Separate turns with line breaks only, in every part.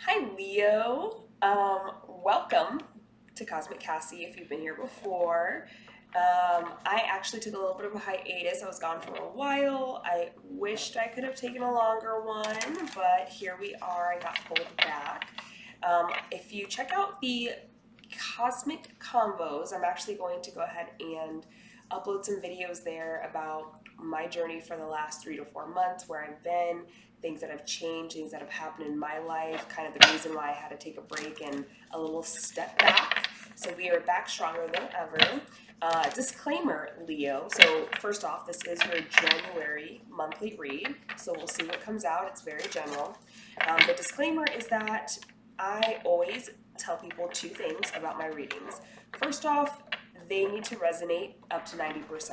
Hi, Leo. Welcome to Cosmic Cassie if you've been here before. I actually took a little bit of a hiatus. I was gone for a while. I wished I could have taken a longer one, but here we are. I got pulled back. If you check out the Cosmic Convos, I'm actually going to go ahead and upload some videos there about my journey for the last 3 to 4 months, where I've been, things that have changed, things that have happened in my life, kind of the reason why I had to take a break and a little step back. So we are back stronger than ever. Disclaimer, Leo. So first off, this is your January monthly read. So we'll see what comes out. It's very general. The disclaimer is that I always tell people two things about my readings. First off, they need to resonate up to 90%.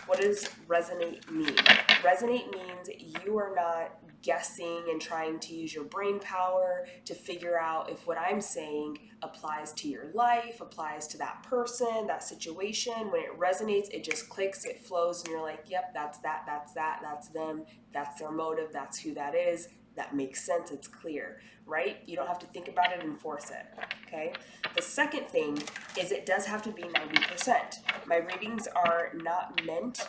What does resonate mean? Resonate means you are not guessing and trying to use your brain power to figure out if what I'm saying applies to your life, applies to that person, that situation. When it resonates, it just clicks, it flows, and you're like, yep, that's that's them, that's their motive, that's who that is. That makes sense, it's clear, right? You don't have to think about it and force it, okay? The second thing is it does have to be 90%. My readings are not meant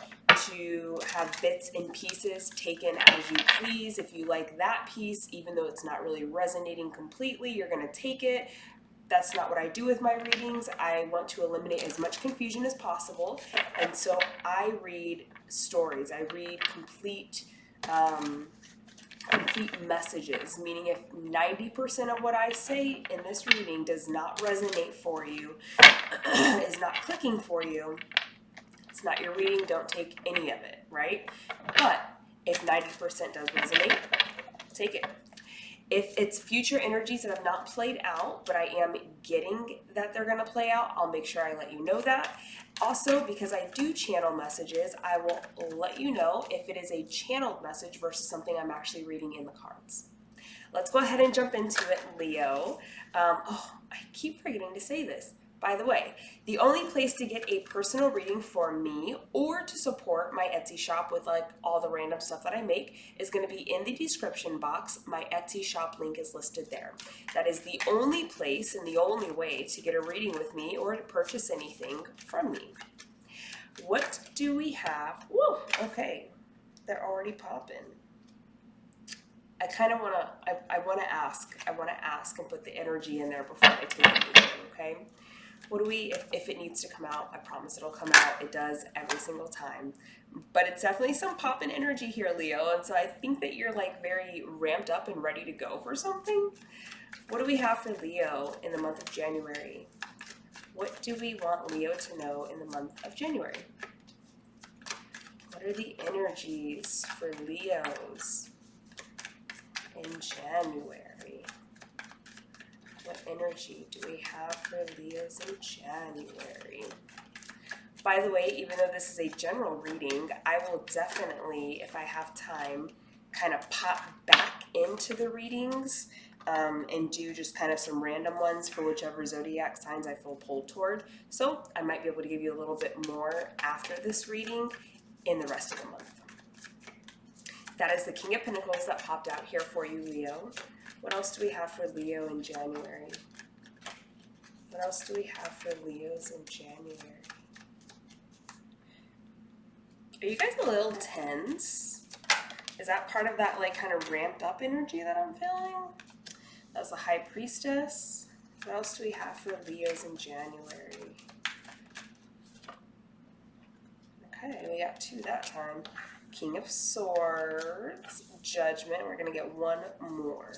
to have bits and pieces taken as you please. If you like that piece, even though it's not really resonating completely, you're going to take it. That's not what I do with my readings. I want to eliminate as much confusion as possible. And so I read stories. I read complete messages, meaning if 90% of what I say in this reading does not resonate for you, is not clicking for you, it's not your reading, don't take any of it, right? But if 90% does resonate, take it. If it's future energies that have not played out, but I am getting that they're going to play out, I'll make sure I let you know that. Also, because I do channel messages, I will let you know if it is a channeled message versus something I'm actually reading in the cards. Let's go ahead and jump into it, Leo. I keep forgetting to say this. By the way, the only place to get a personal reading for me or to support my Etsy shop with like all the random stuff that I make is going to be in the description box. My Etsy shop link is listed there. That is the only place and the only way to get a reading with me or to purchase anything from me. What do we have? Whoa, okay. They're already popping. I kind of want to, I want to ask and put the energy in there before I take it, okay? What do we, if it needs to come out, I promise it'll come out. It does every single time. But it's definitely some pop in energy here, Leo. And so I think that you're like very ramped up and ready to go for something. What do we have for Leo in the month of January? What do we want Leo to know in the month of January? What are the energies for Leos in January? What energy do we have for Leos in January? By the way, even though this is a general reading, I will definitely, if I have time, kind of pop back into the readings and do just kind of some random ones for whichever zodiac signs I feel pulled toward. So I might be able to give you a little bit more after this reading in the rest of the month. That is the King of Pentacles that popped out here for you, Leo. What else do we have for Leo in January? What else do we have for Leos in January? Are you guys a little tense? Is that part of that like kind of ramped up energy that I'm feeling? That was the High Priestess. What else do we have for Leos in January? Okay, we got two that time. King of Swords, Judgment. We're going to get one more.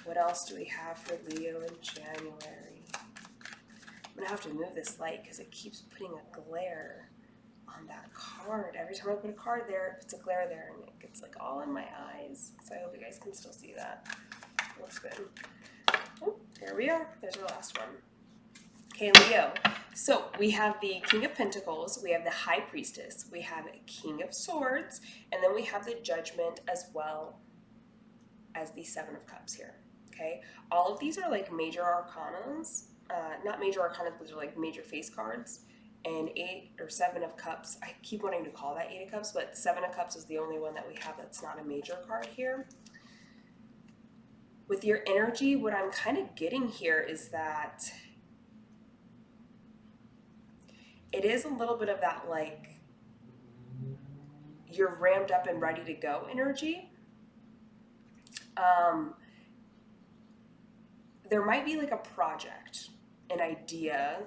What else do we have for Leo in January? I'm going to have to move this light because it keeps putting a glare on that card. Every time I put a card there, it puts a glare there and it gets like all in my eyes. So I hope you guys can still see that. Looks good. Oh, there we are. There's our last one. Okay, Leo. So we have the King of Pentacles, we have the High Priestess, we have a King of Swords, and then we have the Judgment as well as the Seven of Cups here. Okay, all of these are like major arcanas, not major arcanas, but they're like major face cards. And 8 or 7 of Cups, I keep wanting to call that 8 of Cups, but 7 of Cups is the only one that we have that's not a major card here. With your energy, what I'm kind of getting here is that it is a little bit of that, like, you're ramped up and ready to go energy. Um, there might be like a project, an idea,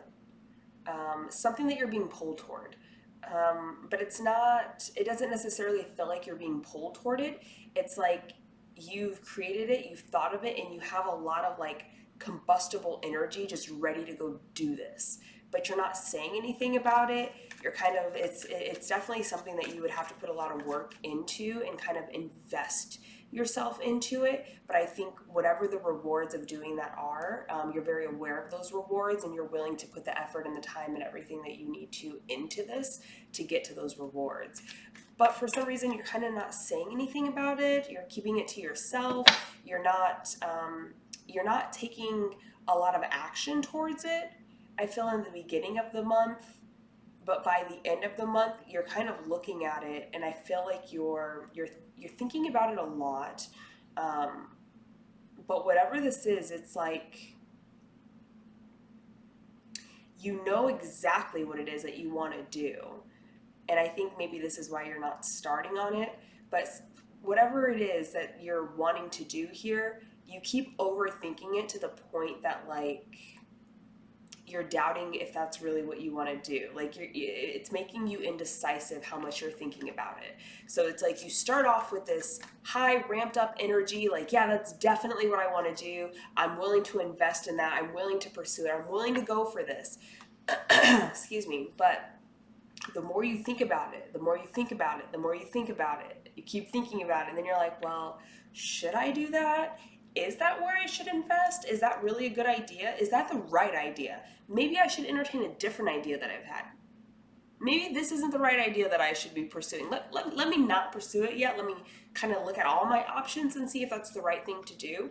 something that you're being pulled toward. But it doesn't necessarily feel like you're being pulled toward it. It's like you've created it, you've thought of it, and you have a lot of like combustible energy just ready to go do this. But you're not saying anything about it. You're kind of, it's definitely something that you would have to put a lot of work into and kind of invest yourself into it. But I think whatever the rewards of doing that are, you're very aware of those rewards and you're willing to put the effort and the time and everything that you need to into this to get to those rewards. But for some reason, you're kind of not saying anything about it. You're keeping it to yourself. You're not taking a lot of action towards it. I feel in the beginning of the month, but by the end of the month, you're kind of looking at it, and I feel like you're thinking about it a lot. Um, but whatever this is, it's like you know exactly what it is that you want to do. And I think maybe this is why you're not starting on it. But whatever it is that you're wanting to do here, you keep overthinking it to the point that, like, you're doubting if that's really what you want to do. Like, it's making you indecisive how much you're thinking about it. So it's like you start off with this high ramped up energy, like, yeah, that's definitely what I want to do. I'm willing to invest in that. I'm willing to pursue it. I'm willing to go for this. Excuse me. But the more you think about it, the more you think about it, the more you think about it, you keep thinking about it, and then you're like, well, should I do that? Is that where I should invest? Is that really a good idea? Is that the right idea? Maybe I should entertain a different idea that I've had. Maybe this isn't the right idea that I should be pursuing. Let me not pursue it yet. Let me kind of look at all my options and see if that's the right thing to do.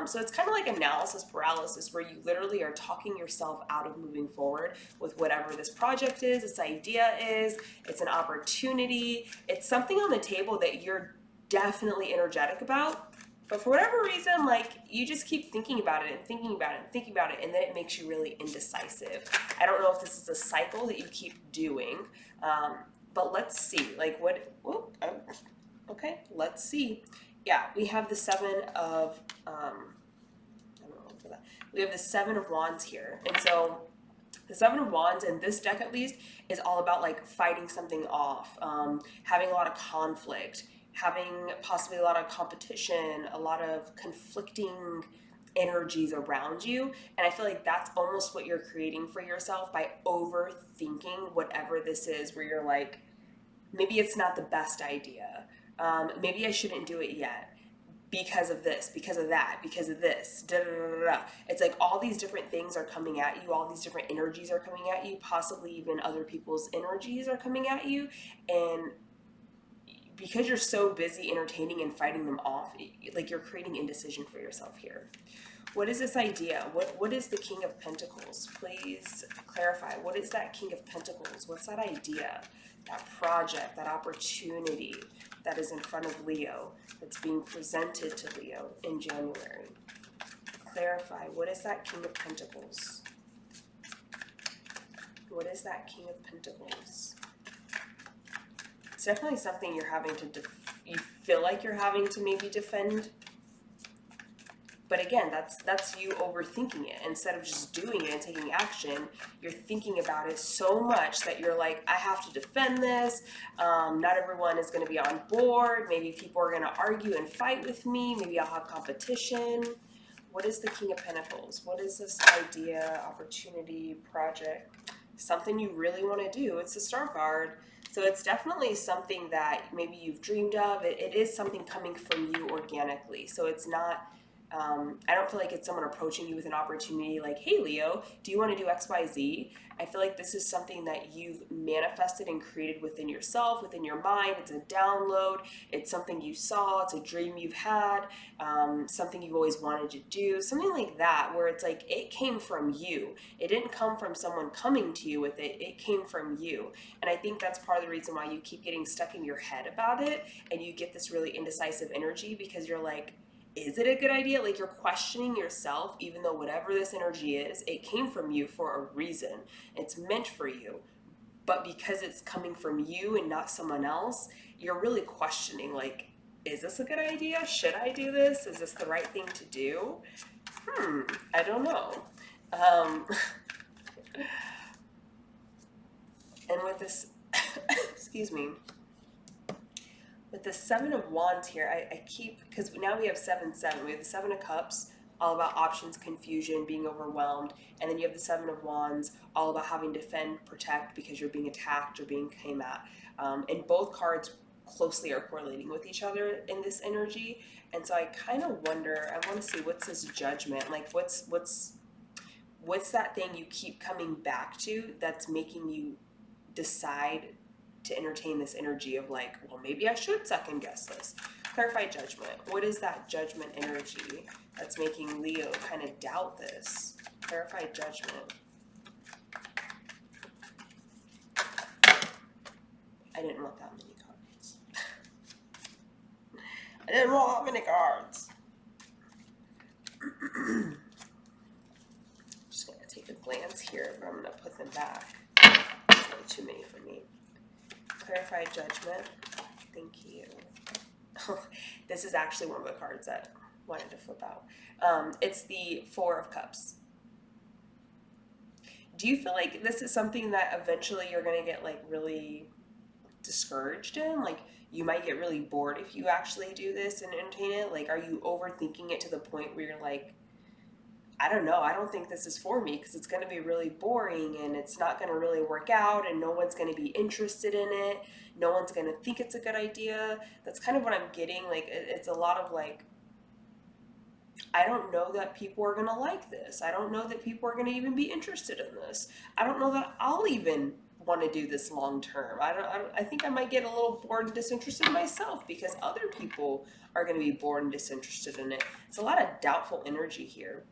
So it's kind of like analysis paralysis, where you literally are talking yourself out of moving forward with whatever this project is, this idea is. It's an opportunity. It's something on the table that you're definitely energetic about. But for whatever reason, like, you just keep thinking about it and thinking about it and thinking about it, and then it makes you really indecisive. I don't know if this is a cycle that you keep doing, but let's see. Like, okay, let's see. Yeah, we have the I don't know for that. We have the Seven of Wands here, and so the Seven of Wands in this deck, at least, is all about like fighting something off, having a lot of conflict, having possibly a lot of competition, a lot of conflicting energies around you. And I feel like that's almost what you're creating for yourself by overthinking whatever this is, where you're like, maybe it's not the best idea. Maybe I shouldn't do it yet because of this, because of that, because of this. Da, da, da, da, da. It's like all these different things are coming at you, all these different energies are coming at you, possibly even other people's energies are coming at you. And because you're so busy entertaining and fighting them off, like, you're creating indecision for yourself here. What is this idea? What is the King of Pentacles? Please clarify. What is that King of Pentacles? What's that idea, that project, that opportunity that is in front of Leo, that's being presented to Leo in January? Clarify. What is that King of Pentacles? What is that King of Pentacles? It's definitely something you're having to, you feel like you're having to maybe defend. But again, that's you overthinking it. Instead of just doing it and taking action, you're thinking about it so much that you're like, I have to defend this. Not everyone is going to be on board. Maybe people are going to argue and fight with me. Maybe I'll have competition. What is the King of Pentacles? What is this idea, opportunity, project? Something you really want to do. It's a Star card. So it's definitely something that maybe you've dreamed of. It is something coming from you organically. So it's not... I don't feel like it's someone approaching you with an opportunity like, hey, Leo, do you want to do X, Y, Z? I feel like this is something that you've manifested and created within yourself, within your mind. It's a download. It's something you saw. It's a dream you've had, something you've always wanted to do, something like that, where it's like it came from you. It didn't come from someone coming to you with it. It came from you. And I think that's part of the reason why you keep getting stuck in your head about it, and you get this really indecisive energy, because you're like, is it a good idea? Like, you're questioning yourself, even though whatever this energy is, it came from you for a reason. It's meant for you. But because it's coming from you and not someone else, you're really questioning, like, is this a good idea? Should I do this? Is this the right thing to do? I don't know. Um, and with this, excuse me, with the Seven of Wands here, I keep, because now we have 7-7. We have the Seven of Cups, all about options, confusion, being overwhelmed. And then you have the Seven of Wands, all about having to defend, protect, because you're being attacked or being came at. And both cards closely are correlating with each other in this energy. And so I kind of wonder, I want to see, what's this Judgment? Like, what's that thing you keep coming back to that's making you decide to entertain this energy of, like, well, maybe I should second guess this? Clarify Judgment. What is that Judgment energy that's making Leo kind of doubt this? Clarify Judgment. I didn't want that many cards. I didn't want that many cards. Just gonna take a glance here, but I'm gonna put them back. It's not too many for me. Clarify Judgment. Thank you. This is actually one of the cards that I wanted to flip out. It's the Four of Cups. Do you feel like this is something that eventually you're going to get, like, really discouraged in? Like, you might get really bored if you actually do this and entertain it? Like, are you overthinking it to the point where you're like, I don't know, I don't think this is for me because it's going to be really boring and it's not going to really work out and no one's going to be interested in it. No one's going to think it's a good idea. That's kind of what I'm getting. Like, it's a lot of, like, I don't know that people are going to like this. I don't know that people are going to even be interested in this. I don't know that I'll even want to do this long term. I think I might get a little bored and disinterested myself because other people are going to be bored and disinterested in it. It's a lot of doubtful energy here.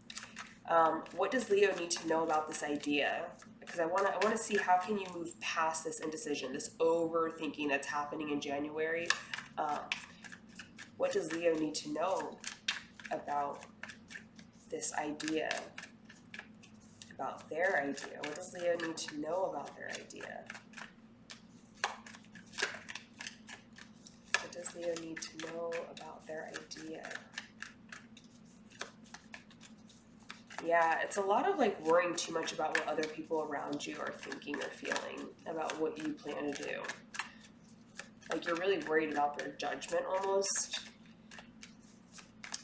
What does Leo need to know about this idea? Because I want to see, how can you move past this indecision, this overthinking that's happening in January. What does Leo need to know about this idea, about their idea? What does Leo need to know about their idea? What does Leo need to know about their idea? Yeah, it's a lot of, like, worrying too much about what other people around you are thinking or feeling about what you plan to do. Like, you're really worried about their judgment almost.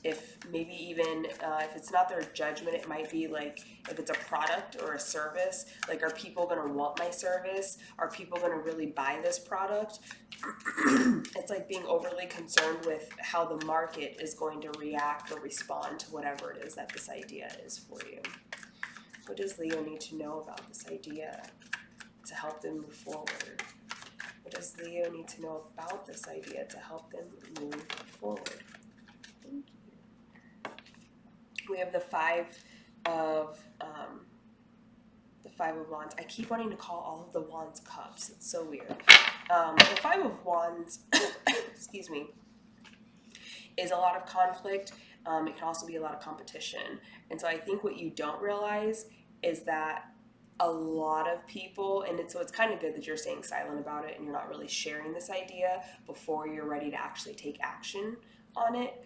If maybe even if it's not their judgment, it might be like, if it's a product or a service, like, are people going to want my service? Are people going to really buy this product? It's like being overly concerned with how the market is going to react or respond to whatever it is that this idea is for you. What does Leo need to know about this idea to help them move forward? What does Leo need to know about this idea to help them move forward? Thank you. We have the Five of Wands. I keep wanting to call all of the Wands cups. It's so weird. The Five of Wands, excuse me, is a lot of conflict. It can also be a lot of competition. And so I think what you don't realize is that a lot of people, and it's kind of good that you're staying silent about it and you're not really sharing this idea before you're ready to actually take action on it.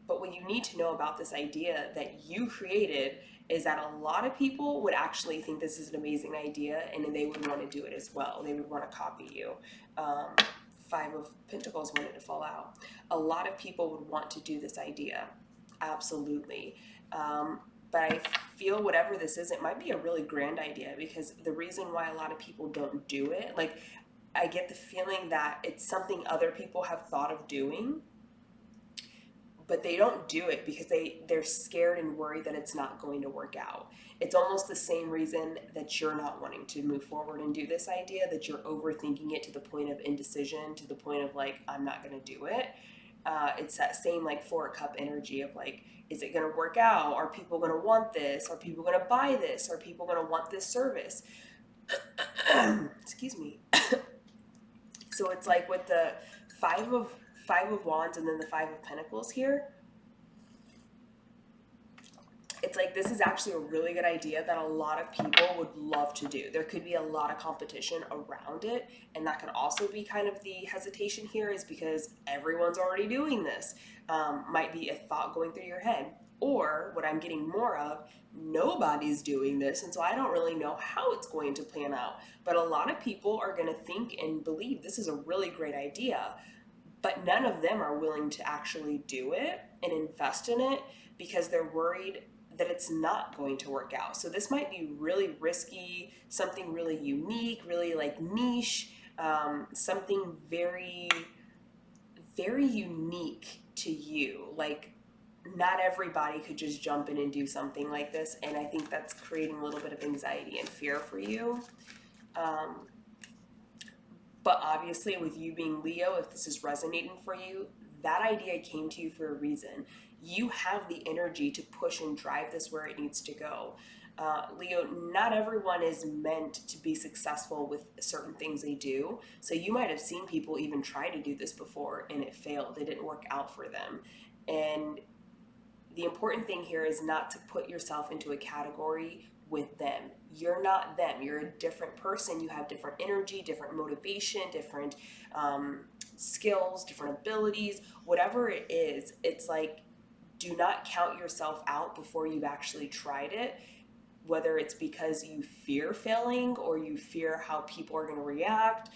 But what you need to know about this idea that you created is that a lot of people would actually think this is an amazing idea, and then they would want to do it as well. They would want to copy you. Five of Pentacles wanted to fall out. A lot of people would want to do this idea. Absolutely. But I feel whatever this is, it might be a really grand idea, because the reason why a lot of people don't do it, like, I get the feeling that it's something other people have thought of doing, but they don't do it because they're scared and worried that it's not going to work out. It's almost the same reason that you're not wanting to move forward and do this idea, that you're overthinking it to the point of indecision, to the point of, like, I'm not going to do it. It's that same, like, Four Cup energy of, like, is it going to work out? Are people going to want this? Are people going to buy this? Are people going to want this service? Excuse me. So it's like with the Five Five of Wands and then the Five of Pentacles here, it's like this is actually a really good idea that a lot of people would love to do. There could be a lot of competition around it, and that could also be kind of the hesitation here, is because everyone's already doing this. Might be a thought going through your head. Or what I'm getting more of, nobody's doing this, and so I don't really know how it's going to plan out. But a lot of people are going to think and believe this is a really great idea, but none of them are willing to actually do it and invest in it because they're worried that it's not going to work out. So this might be really risky, something really unique, really like niche, something very, very unique to you. Like not everybody could just jump in and do something like this. And I think that's creating a little bit of anxiety and fear for you. But obviously with you being Leo, if this is resonating for you, that idea came to you for a reason. You have the energy to push and drive this where it needs to go. Leo, not everyone is meant to be successful with certain things they do. So you might have seen people even try to do this before and it failed. It didn't work out for them. And the important thing here is not to put yourself into a category with them. You're not them. You're a different person. You have different energy, different motivation, different skills, different abilities, whatever it is. It's like, do not count yourself out before you've actually tried it, whether it's because you fear failing or you fear how people are going to react.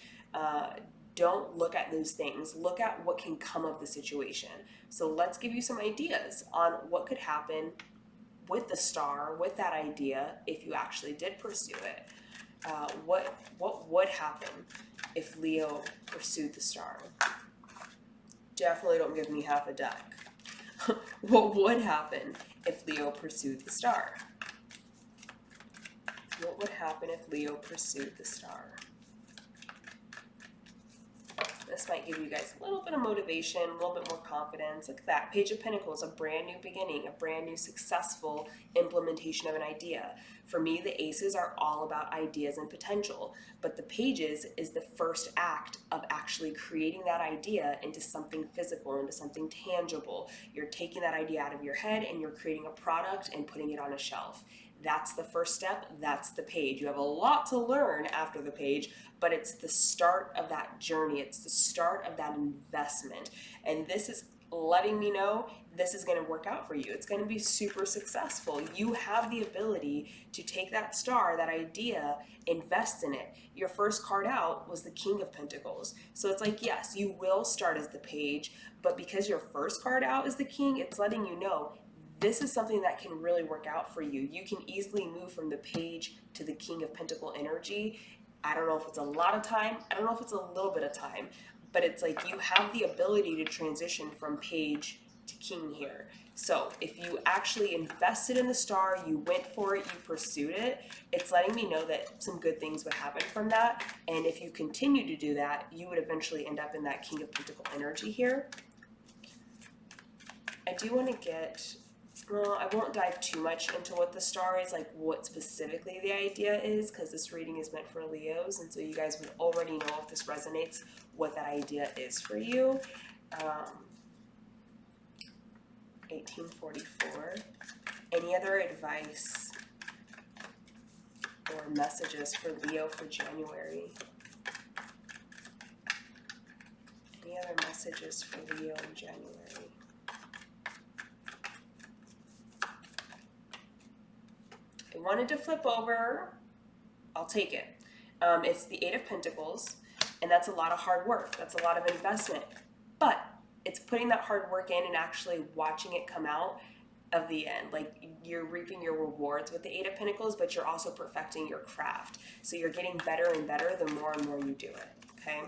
Don't look at those things. Look at what can come of the situation. So let's give you some ideas on what could happen with the star, with that idea, if you actually did pursue it. What would happen if Leo pursued the star? Definitely don't give me half a deck. What would happen if Leo pursued the star? What would happen if Leo pursued the star? This might give you guys a little bit of motivation, a little bit more confidence. Look at that. Page of Pentacles, a brand new beginning, a brand new successful implementation of an idea. For me, the aces are all about ideas and potential, but the pages is the first act of actually creating that idea into something physical, into something tangible. You're taking that idea out of your head and you're creating a product and putting it on a shelf. That's the first step. That's the page. You have a lot to learn after the page, but it's the start of that journey. It's the start of that investment. And this is letting me know this is going to work out for you. It's going to be super successful. You have the ability to take that star, that idea, invest in it. Your first card out was the King of Pentacles. So it's like, yes, you will start as the page, but because your first card out is the King, it's letting you know this is something that can really work out for you. You can easily move from the page to the King of Pentacle energy. I don't know if it's a lot of time. I don't know if it's a little bit of time, but it's like you have the ability to transition from page to king here. So if you actually invested in the star, you went for it, you pursued it, it's letting me know that some good things would happen from that. And if you continue to do that, you would eventually end up in that King of Pentacle energy here. I do want to get... Well, I won't dive too much into what the star is, like what specifically the idea is, because this reading is meant for Leos, and so you guys would already know if this resonates, what that idea is for you. 1844. Any other advice or messages for Leo for January? Any other messages for Leo in January? I wanted to flip over. I'll take it. It's the Eight of Pentacles, and that's a lot of hard work. That's a lot of investment. But it's putting that hard work in and actually watching it come out of the end. Like, you're reaping your rewards with the Eight of Pentacles, but you're also perfecting your craft. So you're getting better and better the more and more you do it. Okay?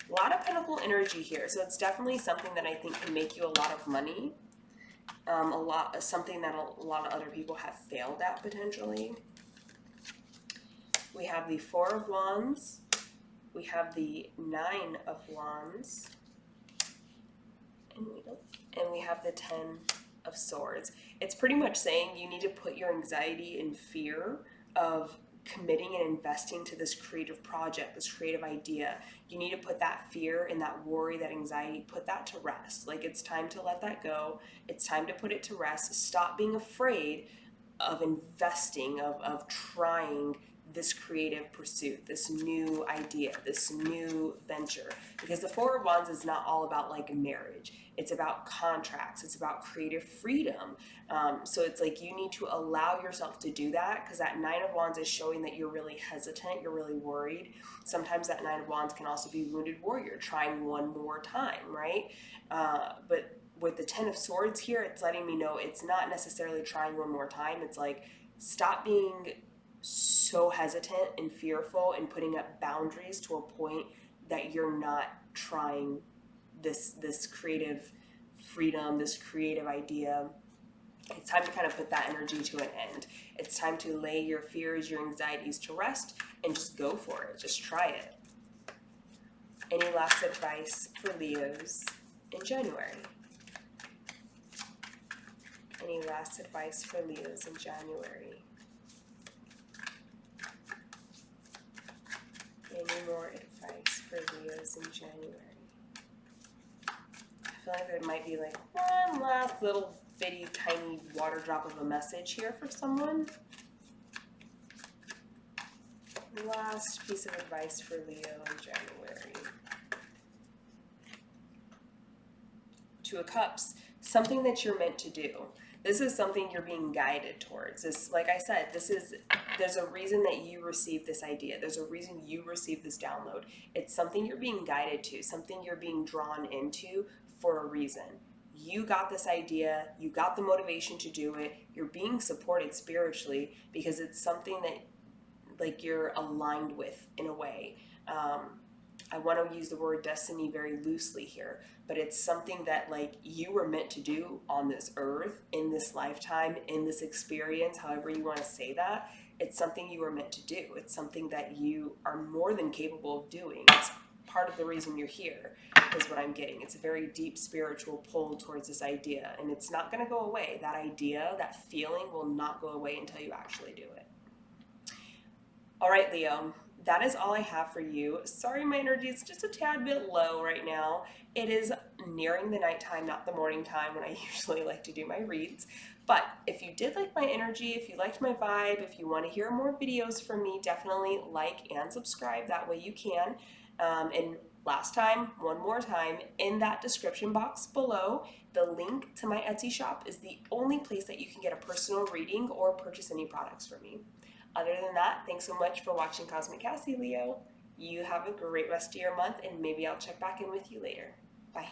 A lot of Pentacle energy here. So it's definitely something that I think can make you a lot of money. Something that a lot of other people have failed at potentially. We have the Four of Wands. We have the Nine of Wands. And we have the Ten of Swords. It's pretty much saying you need to put your anxiety and fear of committing and investing to this creative project, this creative idea. You need to put that fear and that worry, that anxiety, put that to rest. Like, it's time to let that go. It's time to put it to rest. Stop being afraid of investing, of trying this creative pursuit, this new idea, this new venture. Because the Four of Wands is not all about like marriage. It's about contracts. It's about creative freedom. So it's like you need to allow yourself to do that, because that Nine of Wands is showing that you're really hesitant, you're really worried. Sometimes that Nine of Wands can also be wounded warrior, trying one more time, right? But with the Ten of Swords here, it's letting me know it's not necessarily trying one more time. It's like, stop being so hesitant and fearful and putting up boundaries to a point that you're not trying this creative freedom, this creative idea. It's time to kind of put that energy to an end. It's time to lay your fears, your anxieties to rest, and just go for it. Just try it. Any last advice for Leos in January? Any last advice for Leos in January? Any more advice for Leos in January? I feel like there might be like one last little bitty tiny water drop of a message here for someone. Last piece of advice for Leo in January. Two of Cups, something that you're meant to do. This is something you're being guided towards. This, like I said, there's a reason that you received this idea. There's a reason you received this download. It's something you're being guided to, something you're being drawn into for a reason. You got this idea, you got the motivation to do it, you're being supported spiritually because it's something that like you're aligned with in a way. I want to use the word destiny very loosely here, but it's something that like you were meant to do on this earth, in this lifetime, in this experience, however you want to say that. It's something you were meant to do. It's something that you are more than capable of doing. It's part of the reason you're here, is what I'm getting. It's a very deep spiritual pull towards this idea, and it's not going to go away. That idea, that feeling will not go away until you actually do it. All right, Leo. That is all I have for you. Sorry, my energy is just a tad bit low right now. It is nearing the nighttime, not the morning time when I usually like to do my reads. But if you did like my energy, if you liked my vibe, if you want to hear more videos from me, definitely like and subscribe. That way you can. And last time, one more time, in that description box below, the link to my Etsy shop is the only place that you can get a personal reading or purchase any products from me. Other than that, thanks so much for watching Cosmic Cassie, Leo. You have a great rest of your month, and maybe I'll check back in with you later. Bye.